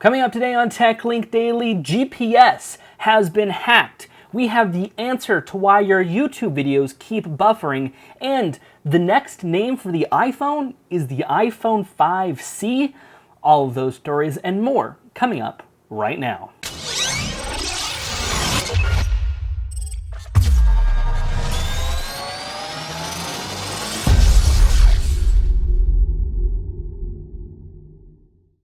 Coming up today on TechLink Daily, GPS has been hacked. We have the answer to why your YouTube videos keep buffering, and the next name for the iPhone is the iPhone 5C. All of those stories and more coming up right now.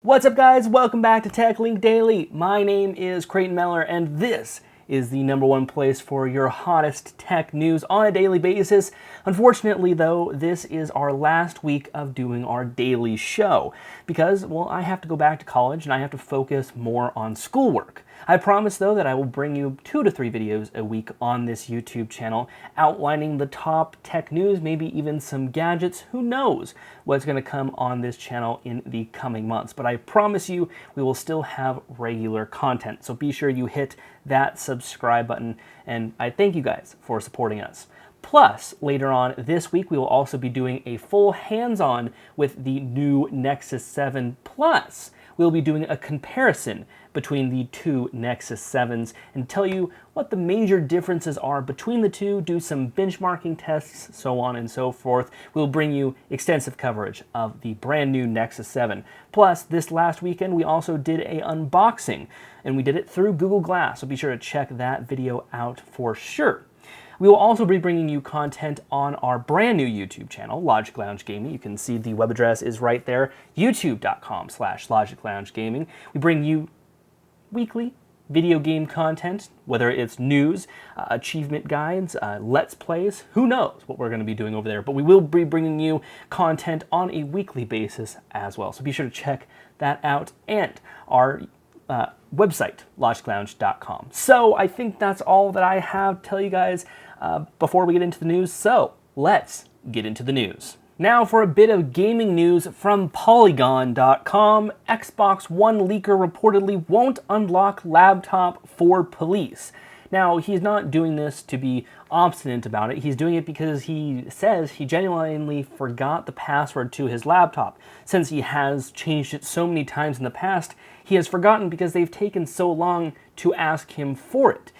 What's up, guys? Welcome back to TechLink Daily. My name is Creighton Meller, and this is the #1 place for your hottest tech news on a daily basis. Unfortunately, though, this is our last week of doing our daily show because, well, I have to go back to college and I have to focus more on schoolwork. I promise, though, that I will bring you 2 to 3 videos a week on this YouTube channel outlining the top tech news, maybe even some gadgets. Who knows what's going to come on this channel in the coming months. But I promise you, we will still have regular content. So be sure you hit that subscribe button, and I thank you guys for supporting us. Plus, later on this week, we will also be doing a full hands-on with the new Nexus 7 Plus. We'll be doing a comparison between the two Nexus 7s and tell you what the major differences are between the two, do some benchmarking tests, so on and so forth. We'll bring you extensive coverage of the brand new Nexus 7. Plus, this last weekend, we also did an unboxing, and we did it through Google Glass, so be sure to check that video out for sure. We will also be bringing you content on our brand new YouTube channel, LogicLounge Gaming. You can see the web address is right there, youtube.com/LogicLounge Gaming. We bring you weekly video game content, whether it's news, achievement guides, let's plays, who knows what we're going to be doing over there. But we will be bringing you content on a weekly basis as well. So be sure to check that out, and our website, LogicLounge.com. So I think that's all that I have to tell you guys before we get into the news. So let's get into the news. Now for a bit of gaming news from Polygon.com. Xbox One leaker reportedly won't unlock laptop for police. Now, he's not doing this to be obstinate about it. He's doing it because he says he genuinely forgot the password to his laptop. Since he has changed it so many times in the past, he has forgotten because they've taken so long to ask him for it.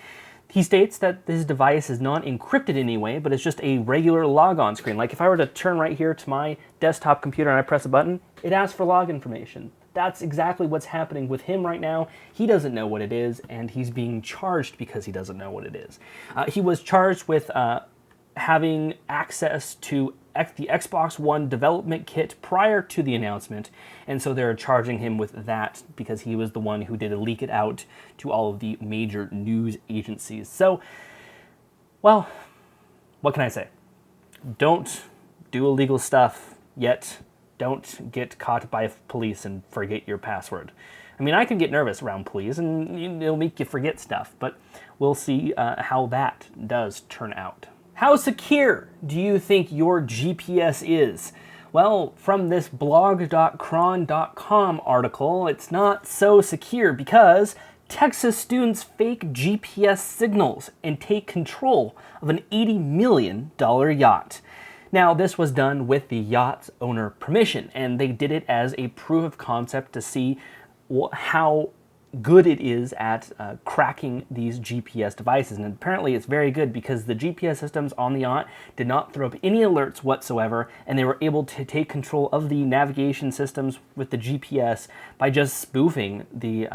He states that his device is not encrypted in any way, but it's just a regular logon screen. Like if I were to turn right here to my desktop computer and I press a button, it asks for log information. That's exactly what's happening with him right now. He doesn't know what it is, and he's being charged because he doesn't know what it is. He was charged with having access to the Xbox One development kit prior to the announcement, and so they're charging him with that because he was the one who did leak it out to all of the major news agencies. So, well, what can I say? Don't do illegal stuff yet. Don't get caught by police and forget your password. I mean, I can get nervous around police, and it'll make you forget stuff, but we'll see how that does turn out. How secure do you think your GPS is? Well, from this blog.cron.com article, it's not so secure because Texas students fake GPS signals and take control of an $80 million yacht. Now, this was done with the yacht's owner permission, and they did it as a proof of concept to see how good it is at cracking these GPS devices. And apparently it's very good because the GPS systems on the yacht did not throw up any alerts whatsoever, and they were able to take control of the navigation systems with the GPS by just spoofing the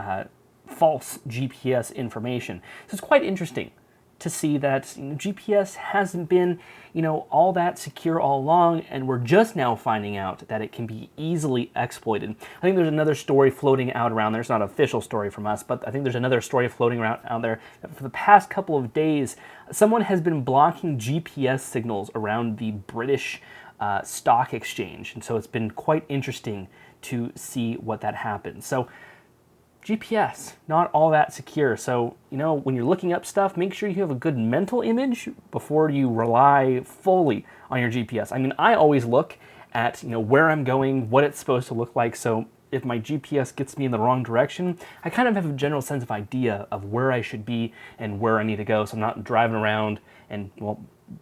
false GPS information. So it's quite interesting to see that GPS hasn't been, all that secure all along, and we're just now finding out that it can be easily exploited. I think there's another story floating out around there. It's not an official story from us, but I think there's another story floating around out there that for the past couple of days, someone has been blocking GPS signals around the British stock exchange, and so it's been quite interesting to see what that happens. So GPS, not all that secure. So, when you're looking up stuff, make sure you have a good mental image before you rely fully on your GPS. I mean, I always look at, where I'm going, what it's supposed to look like. So if my GPS gets me in the wrong direction, I kind of have a general sense of idea of where I should be and where I need to go. So I'm not driving around and,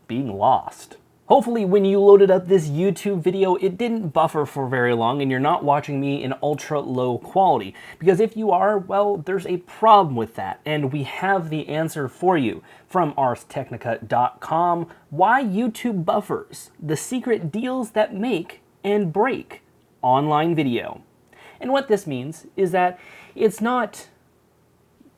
being lost. Hopefully when you loaded up this YouTube video, it didn't buffer for very long and you're not watching me in ultra low quality. Because if you are, well, there's a problem with that. And we have the answer for you from arstechnica.com. Why YouTube buffers, the secret deals that make and break online video. And what this means is that it's not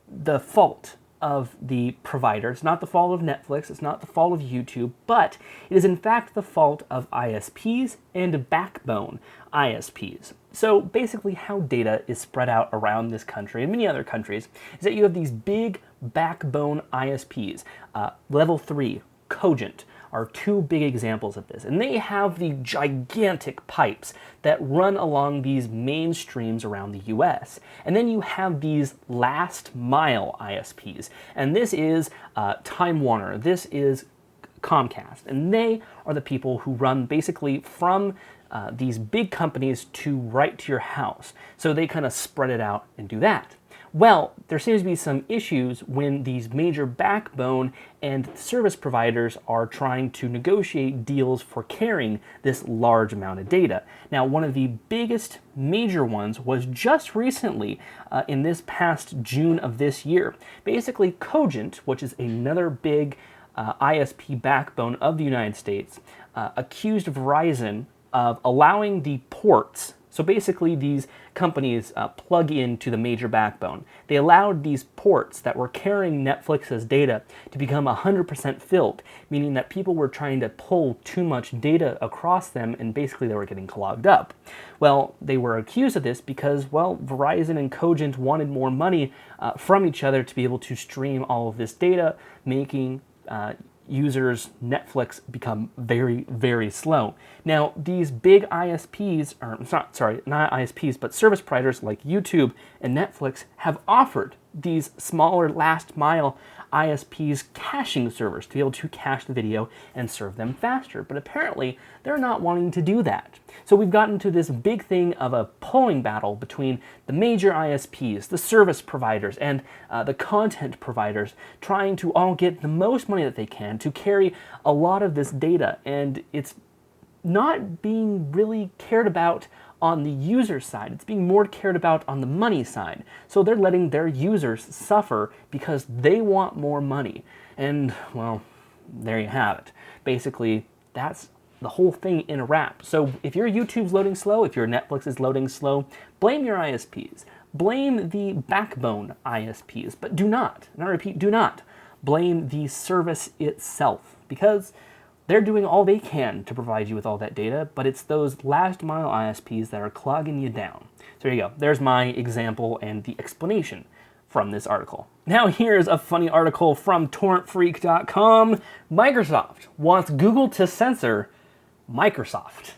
the fault of the provider. It's not the fault of Netflix. It's not the fault of YouTube, but it is in fact the fault of ISPs and backbone ISPs. So basically how data is spread out around this country and many other countries is that you have these big backbone ISPs. Level 3, Cogent, are two big examples of this. And they have the gigantic pipes that run along these main streams around the US. And then you have these last mile ISPs. And this is Time Warner. This is Comcast. And they are the people who run basically from these big companies to right to your house. So they kind of spread it out and do that. Well, there seems to be some issues when these major backbone and service providers are trying to negotiate deals for carrying this large amount of data. Now, one of the biggest major ones was just recently in this past June of this year. Basically, Cogent, which is another big ISP backbone of the United States, accused Verizon of allowing the ports. So basically these companies plug into the major backbone. They allowed these ports that were carrying Netflix's data to become 100% filled, meaning that people were trying to pull too much data across them and basically they were getting clogged up. Well, they were accused of this because, well, Verizon and Cogent wanted more money from each other to be able to stream all of this data, making users' Netflix become very, very slow. Now, these big ISPs, or not ISPs, but service providers like YouTube and Netflix have offered these smaller last mile ISPs caching servers to be able to cache the video and serve them faster. But apparently, they're not wanting to do that. So we've gotten to this big thing of a polling battle between the major ISPs, the service providers, and the content providers trying to all get the most money that they can to carry a lot of this data. And it's not being really cared about on the user side. It's being more cared about on the money side. So they're letting their users suffer because they want more money. And, well, there you have it. Basically, that's the whole thing in a wrap. So if your YouTube's loading slow, if your Netflix is loading slow, blame your ISPs. Blame the backbone ISPs. But do not, and I repeat, do not blame the service itself, because they're doing all they can to provide you with all that data, but it's those last mile ISPs that are clogging you down. So there you go. There's my example and the explanation from this article. Now here's a funny article from torrentfreak.com. Microsoft wants Google to censor Microsoft.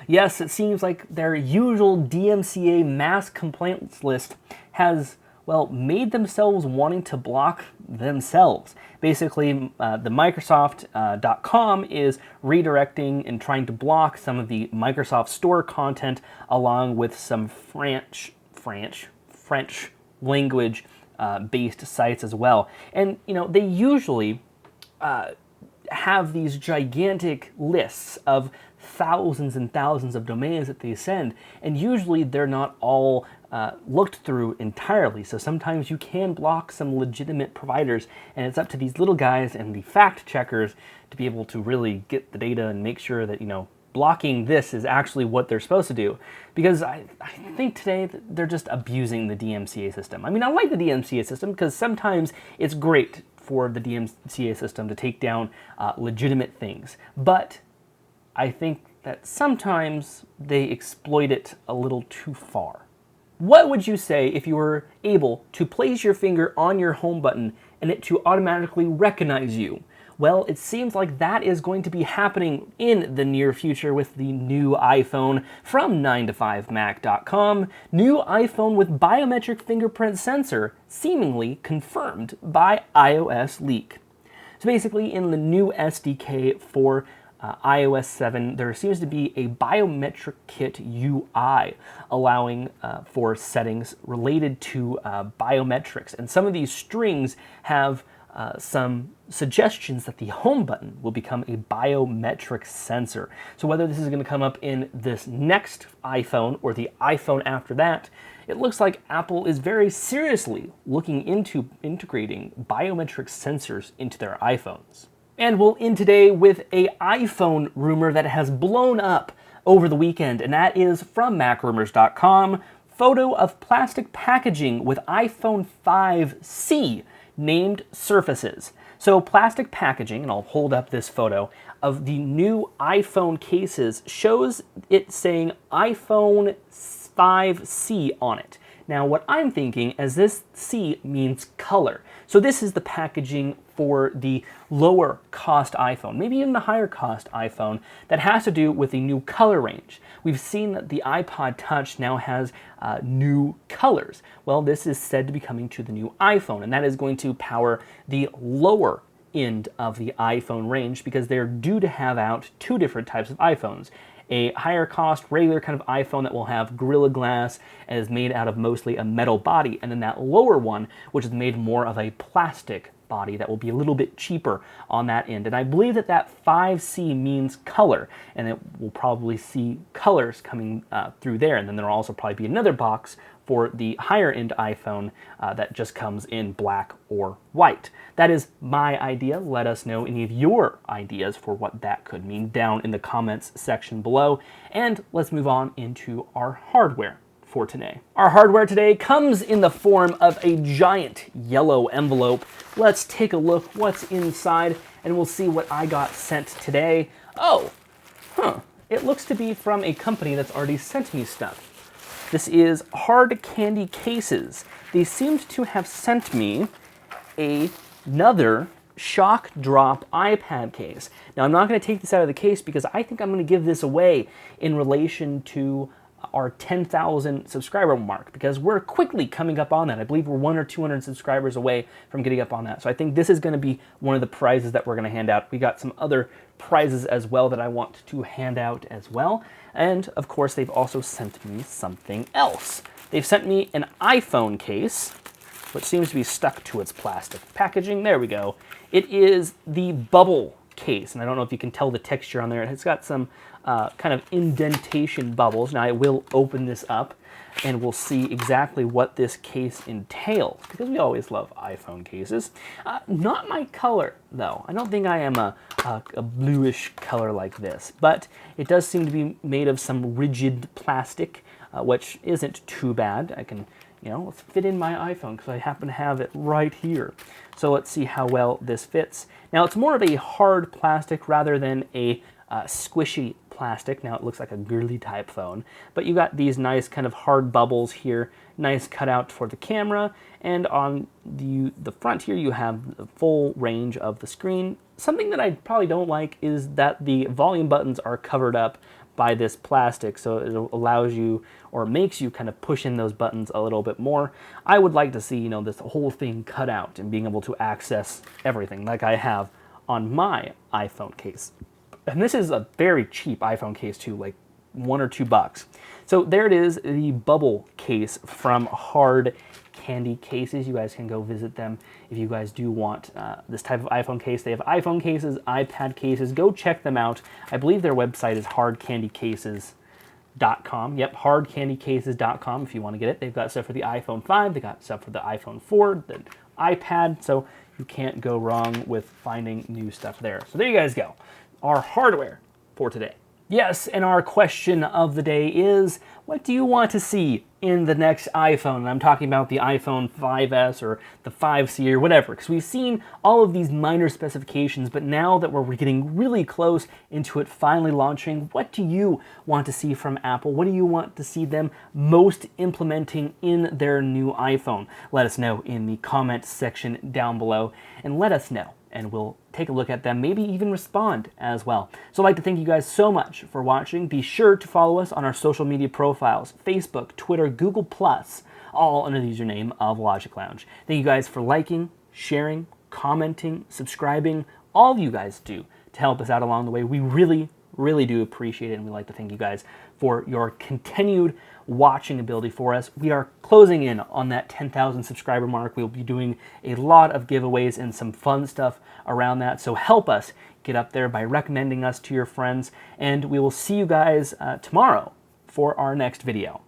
Yes, it seems like their usual DMCA mass complaints list has, well, made themselves wanting to block themselves. Basically, the Microsoft.com is redirecting and trying to block some of the Microsoft Store content along with some French language based sites as well. And, you know, they usually have these gigantic lists of thousands and thousands of domains that they send, and usually they're not all looked through entirely. So sometimes you can block some legitimate providers, and it's up to these little guys and the fact checkers to be able to really get the data and make sure that, you know, blocking this is actually what they're supposed to do. Because I think today that they're just abusing the DMCA system. I mean, I like the DMCA system because sometimes it's great for the DMCA system to take down legitimate things. But I think that sometimes they exploit it a little too far. What would you say if you were able to place your finger on your home button and it to automatically recognize you? Well, it seems like that is going to be happening in the near future with the new iPhone from 9to5Mac.com. New iPhone with biometric fingerprint sensor seemingly confirmed by iOS leak. So basically, in the new SDK for iOS 7, there seems to be a biometric kit UI allowing for settings related to biometrics. And some of these strings have some suggestions that the home button will become a biometric sensor. So whether this is going to come up in this next iPhone or the iPhone after that, it looks like Apple is very seriously looking into integrating biometric sensors into their iPhones. And we'll end today with an iPhone rumor that has blown up over the weekend, and that is from MacRumors.com. Photo of plastic packaging with iPhone 5C named surfaces. So plastic packaging, and I'll hold up this photo of the new iPhone cases, shows it saying iPhone 5C on it. Now what I'm thinking is this C means color. So this is the packaging for the lower cost iPhone, maybe even the higher cost iPhone, that has to do with the new color range. We've seen that the iPod Touch now has new colors. Well, this is said to be coming to the new iPhone, and that is going to power the lower end of the iPhone range because they're due to have out two different types of iPhones. A higher cost, regular kind of iPhone that will have Gorilla Glass and is made out of mostly a metal body, and then that lower one, which is made more of a plastic body that will be a little bit cheaper on that end. And I believe that that 5C means color, and it will probably see colors coming through there. And then there will also probably be another box for the higher end iPhone that just comes in black or white. That is my idea. Let us know any of your ideas for what that could mean down in the comments section below. And let's move on into our hardware for today. Our hardware today comes in the form of a giant yellow envelope. Let's take a look what's inside and we'll see what I got sent today. It looks to be from a company that's already sent me stuff. This is Hardcandy Cases. They seemed to have sent me another shock drop iPad case. Now I'm not going to take this out of the case because I think I'm going to give this away in relation to our 10,000 subscriber mark because we're quickly coming up on that. I believe we're 100 or 200 subscribers away from getting up on that. So I think this is going to be one of the prizes that we're going to hand out. We got some other prizes as well that I want to hand out as well. And of course, they've also sent me something else. They've sent me an iPhone case, which seems to be stuck to its plastic packaging. There we go. It is the bubble case, and I don't know if you can tell the texture on there. It's got some kind of indentation bubbles. Now I will open this up and we'll see exactly what this case entails because we always love iPhone cases. Not my color though. I don't think I am a bluish color like this, but it does seem to be made of some rigid plastic, which isn't too bad. I can, let's fit in my iPhone because I happen to have it right here. So let's see how well this fits. Now it's more of a hard plastic rather than a squishy plastic. Now it looks like a girly type phone, but you got these nice kind of hard bubbles here, nice cutout for the camera, and on the front here you have the full range of the screen. Something that I probably don't like is that the volume buttons are covered up by this plastic, so it allows you or makes you kind of push in those buttons a little bit more. I would like to see, this whole thing cut out and being able to access everything like I have on my iPhone case. And this is a very cheap iPhone case too, like $1 or $2. So there it is, the bubble case from Hardcandy Cases. You guys can go visit them if you guys do want this type of iPhone case. They have iPhone cases, iPad cases. Go check them out. I believe their website is hardcandycases.com. Yep, hardcandycases.com if you want to get it. They've got stuff for the iPhone 5. They got stuff for the iPhone 4, the iPad. So you can't go wrong with finding new stuff there. So there you guys go. Our hardware for today. Yes, and our question of the day is, what do you want to see in the next iPhone? And I'm talking about the iPhone 5S or the 5C or whatever, because we've seen all of these minor specifications, but now that we're getting really close into it finally launching, what do you want to see from Apple? What do you want to see them most implementing in their new iPhone? Let us know in the comment section down below, and let us know, and we'll take a look at them, maybe even respond as well. So I'd like to thank you guys so much for watching. Be sure to follow us on our social media profiles, Facebook, Twitter, Google+, all under the username of LogicLounge. Thank you guys for liking, sharing, commenting, subscribing, all you guys do to help us out along the way. We really, really do appreciate it, and we'd like to thank you guys for your continued watching ability for us. We are closing in on that 10,000 subscriber mark. We'll be doing a lot of giveaways and some fun stuff around that. So help us get up there by recommending us to your friends. And we will see you guys tomorrow for our next video.